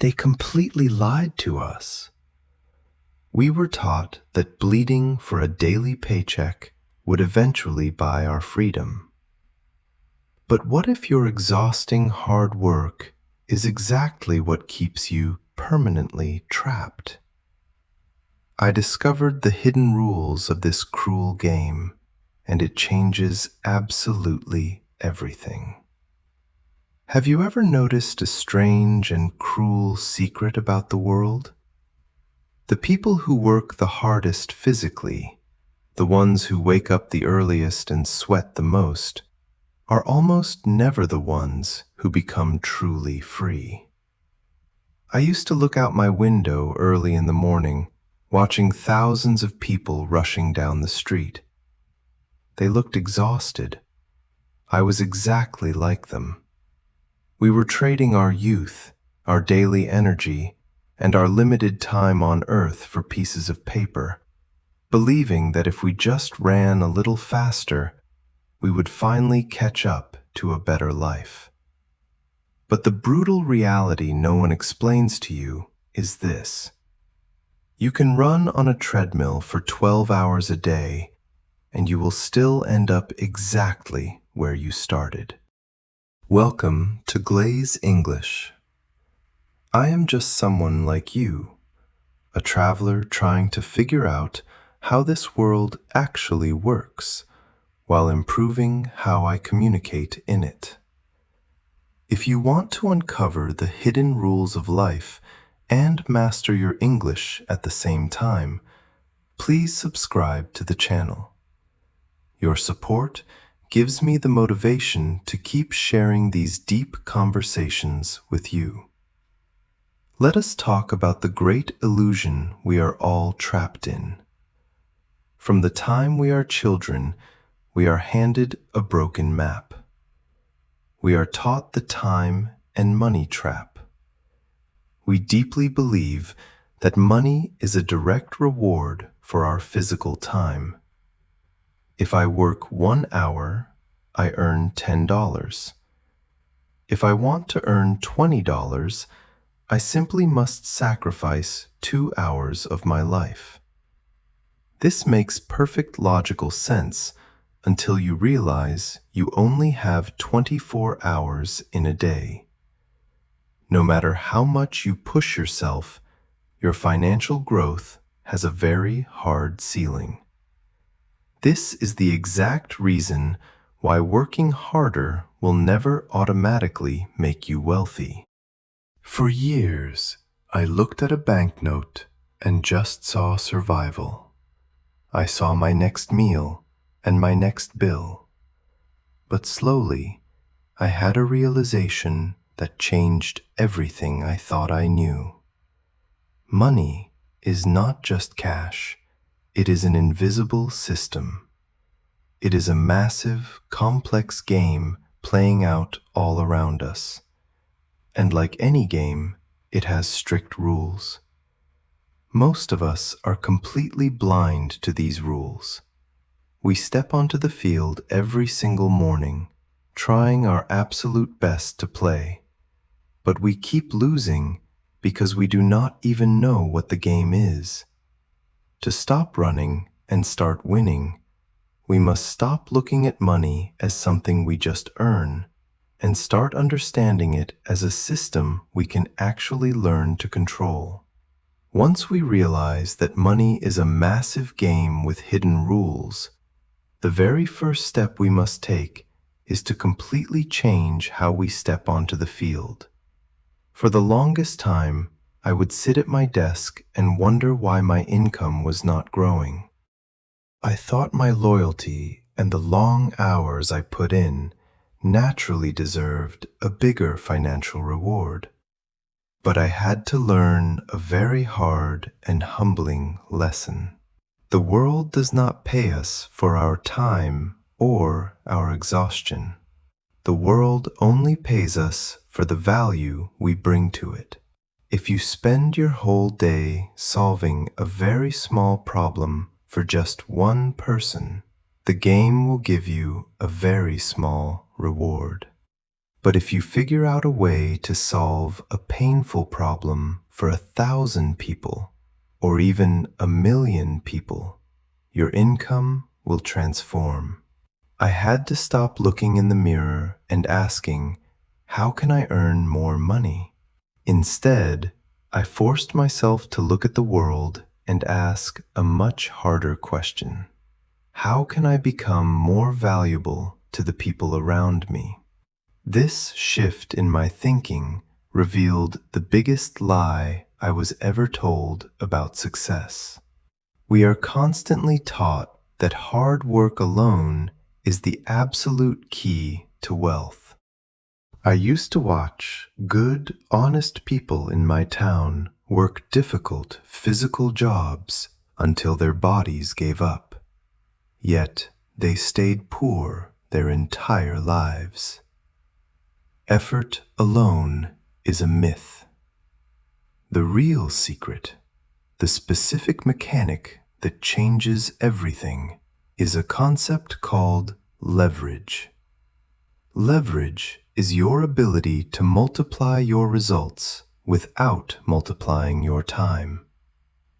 They completely lied to us. We were taught that bleeding for a daily paycheck would eventually buy our freedom. But what if your exhausting hard work is exactly what keeps you permanently trapped? I discovered the hidden rules of this cruel game, and it changes absolutely everything. Have you ever noticed a strange and cruel secret about the world? The people who work the hardest physically, the ones who wake up the earliest and sweat the most, are almost never the ones who become truly free. I used to look out my window early in the morning, watching thousands of people rushing down the street. They looked exhausted. I was exactly like them. We were trading our youth, our daily energy, and our limited time on earth for pieces of paper, believing that if we just ran a little faster, we would finally catch up to a better life. But the brutal reality no one explains to you is this. You can run on a treadmill for 12 hours a day, and you will still end up exactly where you started. Welcome to Glaze English. I am just someone like you, a traveler trying to figure out how this world actually works, while improving how I communicate in it. If you want to uncover the hidden rules of life and master your English at the same time, please subscribe to the channel. Your support gives me the motivation to keep sharing these deep conversations with you. Let us talk about the great illusion we are all trapped in. From the time we are children, we are handed a broken map. We are taught the time and money trap. We deeply believe that money is a direct reward for our physical time. If I work 1 hour, I earn $10. If I want to earn $20, I simply must sacrifice 2 hours of my life. This makes perfect logical sense until you realize you only have 24 hours in a day. No matter how much you push yourself, your financial growth has a very hard ceiling. This is the exact reason why working harder will never automatically make you wealthy. For years, I looked at a banknote and just saw survival. I saw my next meal and my next bill. But slowly, I had a realization that changed everything I thought I knew. Money is not just cash, it is an invisible system. It is a massive, complex game playing out all around us. And like any game, it has strict rules. Most of us are completely blind to these rules. We step onto the field every single morning, trying our absolute best to play. But we keep losing because we do not even know what the game is. To stop running and start winning, we must stop looking at money as something we just earn and start understanding it as a system we can actually learn to control. Once we realize that money is a massive game with hidden rules, the very first step we must take is to completely change how we step onto the field. For the longest time, I would sit at my desk and wonder why my income was not growing. I thought my loyalty and the long hours I put in naturally deserved a bigger financial reward. But I had to learn a very hard and humbling lesson. The world does not pay us for our time or our exhaustion. The world only pays us for the value we bring to it. If you spend your whole day solving a very small problem for just one person, the game will give you a very small reward. But if you figure out a way to solve a painful problem for 1,000 people, or even 1,000,000 people, your income will transform. I had to stop looking in the mirror and asking, how can I earn more money? Instead, I forced myself to look at the world and ask a much harder question. How can I become more valuable to the people around me? This shift in my thinking revealed the biggest lie I was ever told about success. We are constantly taught that hard work alone is the absolute key to wealth. I used to watch good, honest people in my town work difficult physical jobs until their bodies gave up. Yet they stayed poor their entire lives. Effort alone is a myth. The real secret, the specific mechanic that changes everything, is a concept called leverage. Leverage is your ability to multiply your results without multiplying your time.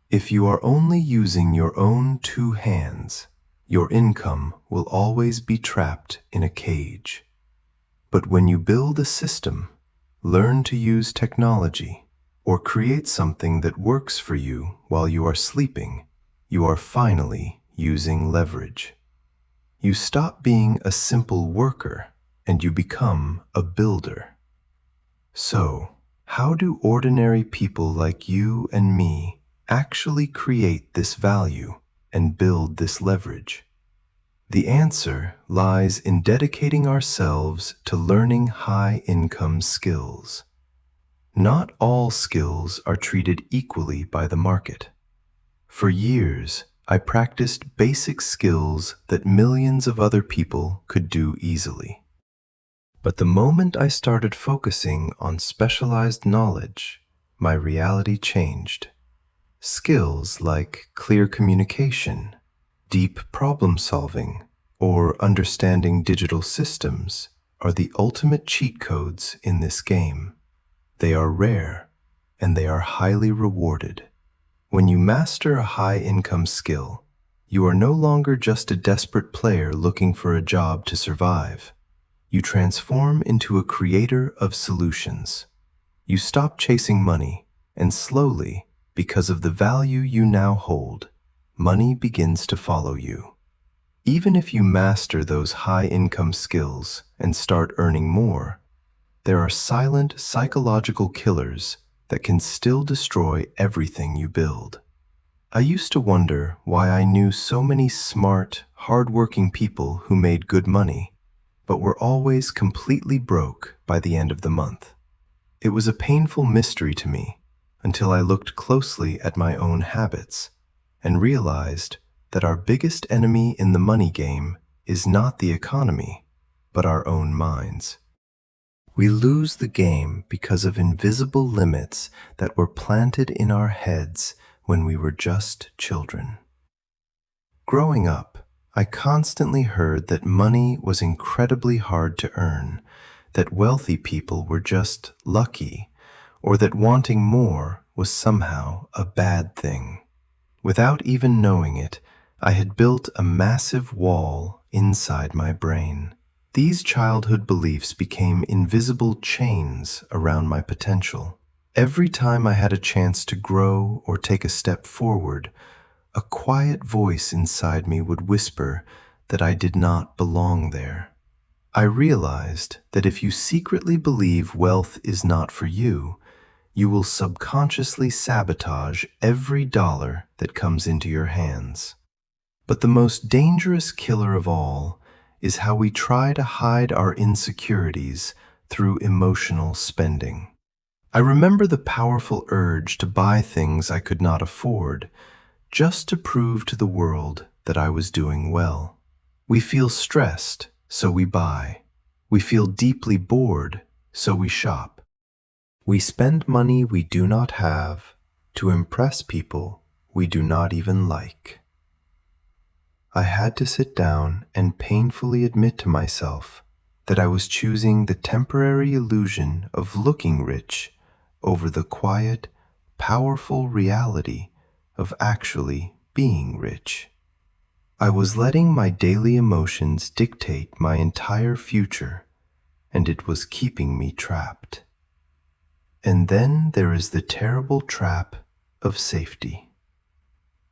If you are only using your own 2 hands, your income will always be trapped in a cage. But when you build a system, learn to use technology, or create something that works for you while you are sleeping, you are finally using leverage. You stop being a simple worker and you become a builder. So, how do ordinary people like you and me actually create this value and build this leverage? The answer lies in dedicating ourselves to learning high-income skills. Not all skills are treated equally by the market. For years, I practiced basic skills that millions of other people could do easily. But the moment I started focusing on specialized knowledge, my reality changed. Skills like clear communication, deep problem solving, or understanding digital systems are the ultimate cheat codes in this game. They are rare, and they are highly rewarded. When you master a high-income skill, you are no longer just a desperate player looking for a job to survive. You transform into a creator of solutions. You stop chasing money, and slowly, because of the value you now hold, money begins to follow you. Even if you master those high-income skills and start earning more, there are silent psychological killers that can still destroy everything you build. I used to wonder why I knew so many smart, hard-working people who made good money, but were always completely broke by the end of the month. It was a painful mystery to me until I looked closely at my own habits and realized that our biggest enemy in the money game is not the economy, but our own minds. We lose the game because of invisible limits that were planted in our heads when we were just children. Growing up, I constantly heard that money was incredibly hard to earn, that wealthy people were just lucky, or that wanting more was somehow a bad thing. Without even knowing it, I had built a massive wall inside my brain. These childhood beliefs became invisible chains around my potential. Every time I had a chance to grow or take a step forward, a quiet voice inside me would whisper that I did not belong there. I realized that if you secretly believe wealth is not for you, you will subconsciously sabotage every dollar that comes into your hands. But the most dangerous killer of all is how we try to hide our insecurities through emotional spending. I remember the powerful urge to buy things I could not afford, just to prove to the world that I was doing well. We feel stressed, so we buy. We feel deeply bored, so we shop. We spend money we do not have to impress people we do not even like. I had to sit down and painfully admit to myself that I was choosing the temporary illusion of looking rich over the quiet, powerful reality of actually being rich. I was letting my daily emotions dictate my entire future, and it was keeping me trapped. And then there is the terrible trap of safety.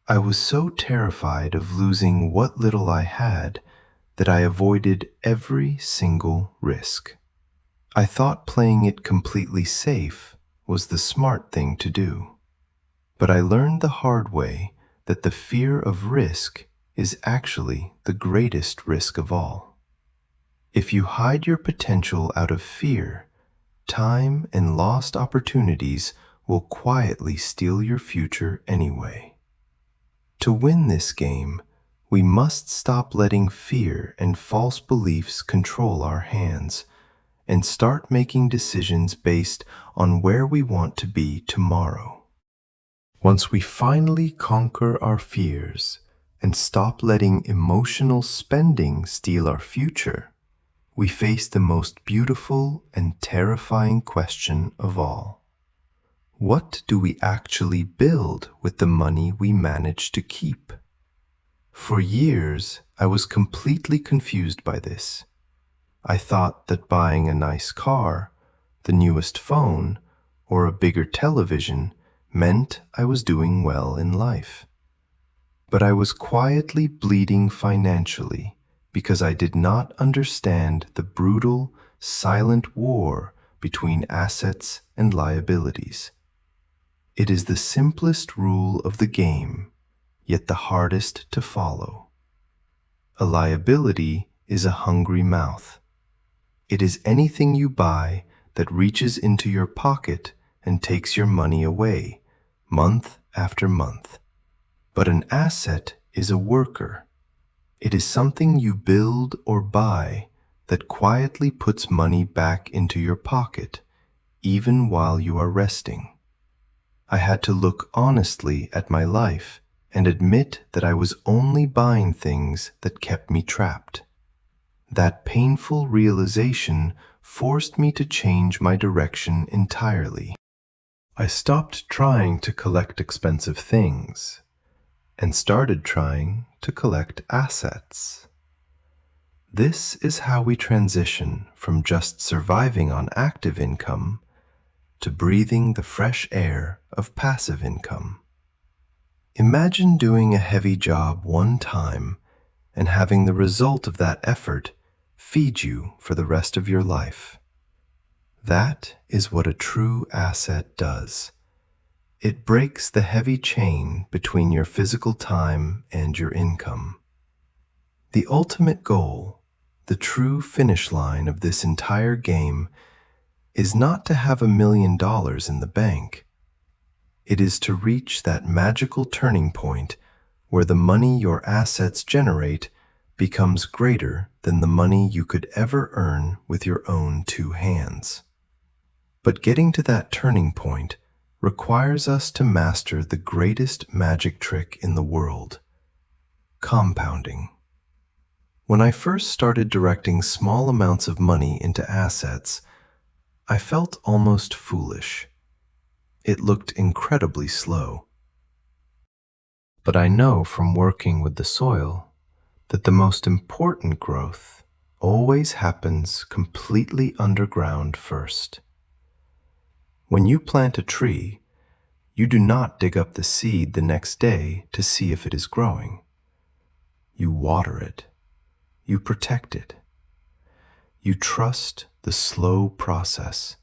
I was so terrified of losing what little I had that I avoided every single risk. I thought playing it completely safe was the smart thing to do. But I learned the hard way that the fear of risk is actually the greatest risk of all. If you hide your potential out of fear, time and lost opportunities will quietly steal your future anyway. To win this game, we must stop letting fear and false beliefs control our hands and start making decisions based on where we want to be tomorrow. Once we finally conquer our fears and stop letting emotional spending steal our future, we face the most beautiful and terrifying question of all. What do we actually build with the money we manage to keep? For years, I was completely confused by this. I thought that buying a nice car, the newest phone, or a bigger television meant I was doing well in life. But I was quietly bleeding financially because I did not understand the brutal, silent war between assets and liabilities. It is the simplest rule of the game, yet the hardest to follow. A liability is a hungry mouth. It is anything you buy that reaches into your pocket and takes your money away, month after month. But an asset is a worker. It is something you build or buy that quietly puts money back into your pocket, even while you are resting. I had to look honestly at my life and admit that I was only buying things that kept me trapped. That painful realization forced me to change my direction entirely. I stopped trying to collect expensive things and started trying to collect assets. This is how we transition from just surviving on active income to breathing the fresh air of passive income. Imagine doing a heavy job one time and having the result of that effort feed you for the rest of your life. That is what a true asset does. It breaks the heavy chain between your physical time and your income. The ultimate goal, the true finish line of this entire game, is not to have $1 million in the bank. It is to reach that magical turning point where the money your assets generate becomes greater than the money you could ever earn with your own two hands. But getting to that turning point requires us to master the greatest magic trick in the world: compounding. When I first started directing small amounts of money into assets, I felt almost foolish. It looked incredibly slow. But I know from working with the soil that the most important growth always happens completely underground first. When you plant a tree, you do not dig up the seed the next day to see if it is growing. You water it. You protect it. You trust the slow process.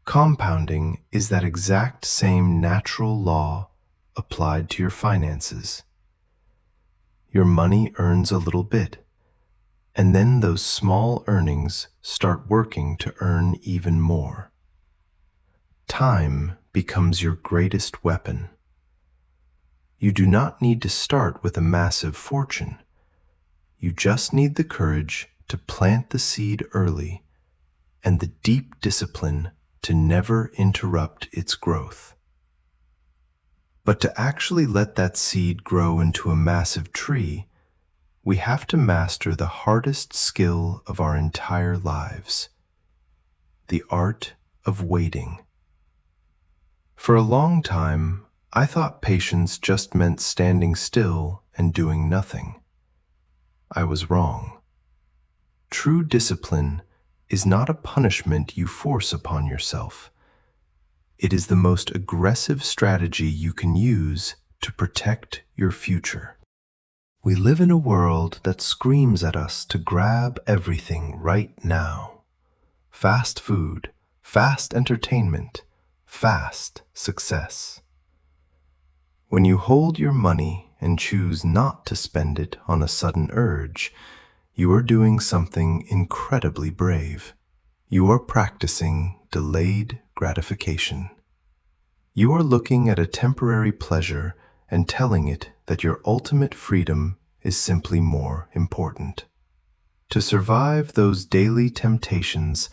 Compounding is that exact same natural law applied to your finances. Your money earns a little bit, and then those small earnings start working to earn even more. Time becomes your greatest weapon. You do not need to start with a massive fortune. You just need the courage to plant the seed early and the deep discipline to never interrupt its growth. But to actually let that seed grow into a massive tree, we have to master the hardest skill of our entire lives, the art of waiting. For a long time, I thought patience just meant standing still and doing nothing. I was wrong. True discipline is not a punishment you force upon yourself. It is the most aggressive strategy you can use to protect your future. We live in a world that screams at us to grab everything right now. Fast food, fast entertainment, fast success. When you hold your money and choose not to spend it on a sudden urge, you are doing something incredibly brave. You are practicing delayed gratification. You are looking at a temporary pleasure and telling it that your ultimate freedom is simply more important. To survive those daily temptations,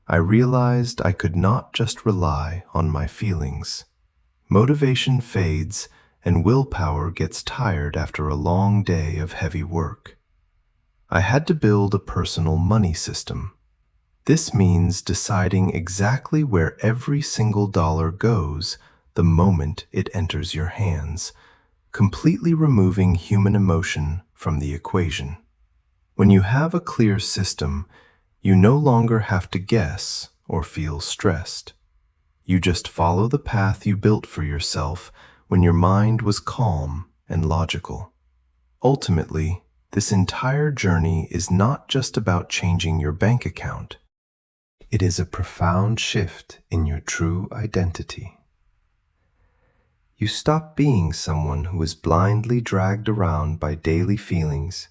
I realized I could not just rely on my feelings. Motivation fades and willpower gets tired after a long day of heavy work. I had to build a personal money system. This means deciding exactly where every single dollar goes the moment it enters your hands, completely removing human emotion from the equation. When you have a clear system, you no longer have to guess or feel stressed. You just follow the path you built for yourself when your mind was calm and logical. Ultimately, this entire journey is not just about changing your bank account. It is a profound shift in your true identity. You stop being someone who is blindly dragged around by daily feelings,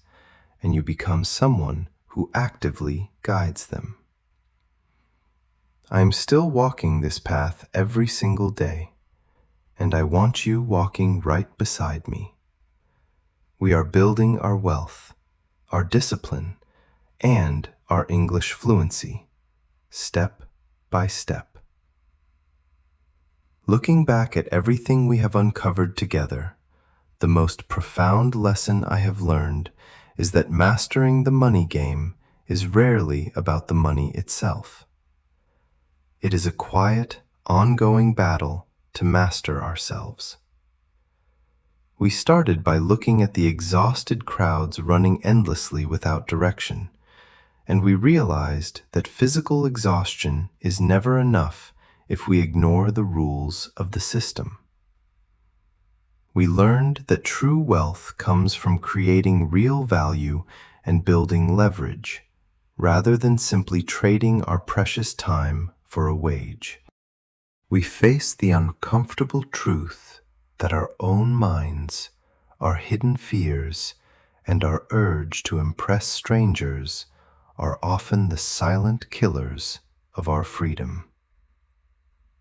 and you become someone who actively guides them. I am still walking this path every single day, and I want you walking right beside me. We are building our wealth, our discipline, and our English fluency, step by step. Looking back at everything we have uncovered together, the most profound lesson I have learned is that mastering the money game is rarely about the money itself. It is a quiet, ongoing battle to master ourselves. We started by looking at the exhausted crowds running endlessly without direction, and we realized that physical exhaustion is never enough if we ignore the rules of the system. We learned that true wealth comes from creating real value and building leverage, rather than simply trading our precious time for a wage. We face the uncomfortable truth that our own minds, our hidden fears, and our urge to impress strangers are often the silent killers of our freedom.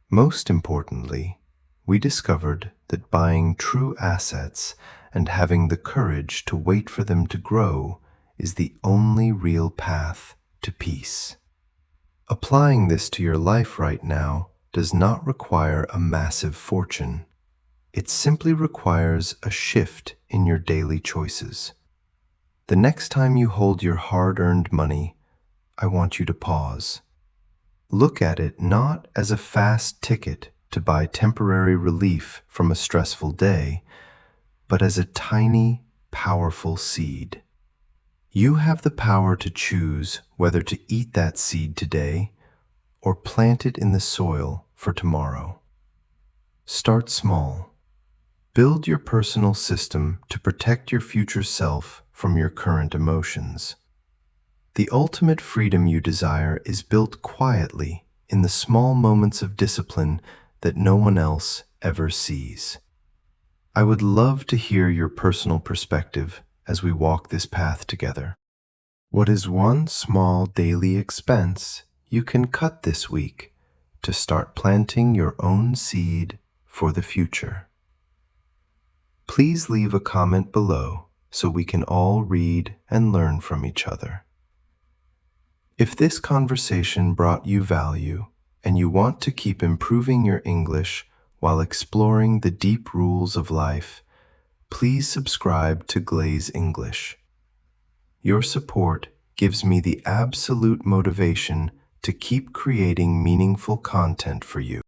Most importantly, we discovered that buying true assets and having the courage to wait for them to grow is the only real path to peace. Applying this to your life right now does not require a massive fortune. It simply requires a shift in your daily choices. The next time you hold your hard-earned money, I want you to pause. Look at it not as a fast ticket to buy temporary relief from a stressful day, but as a tiny, powerful seed. You have the power to choose whether to eat that seed today or plant it in the soil for tomorrow. Start small. Build your personal system to protect your future self from your current emotions. The ultimate freedom you desire is built quietly in the small moments of discipline that no one else ever sees. I would love to hear your personal perspective as we walk this path together. What is one small daily expense you can cut this week to start planting your own seed for the future? Please leave a comment below so we can all read and learn from each other. If this conversation brought you value and you want to keep improving your English while exploring the deep rules of life, please subscribe to Glaze English. Your support gives me the absolute motivation to keep creating meaningful content for you.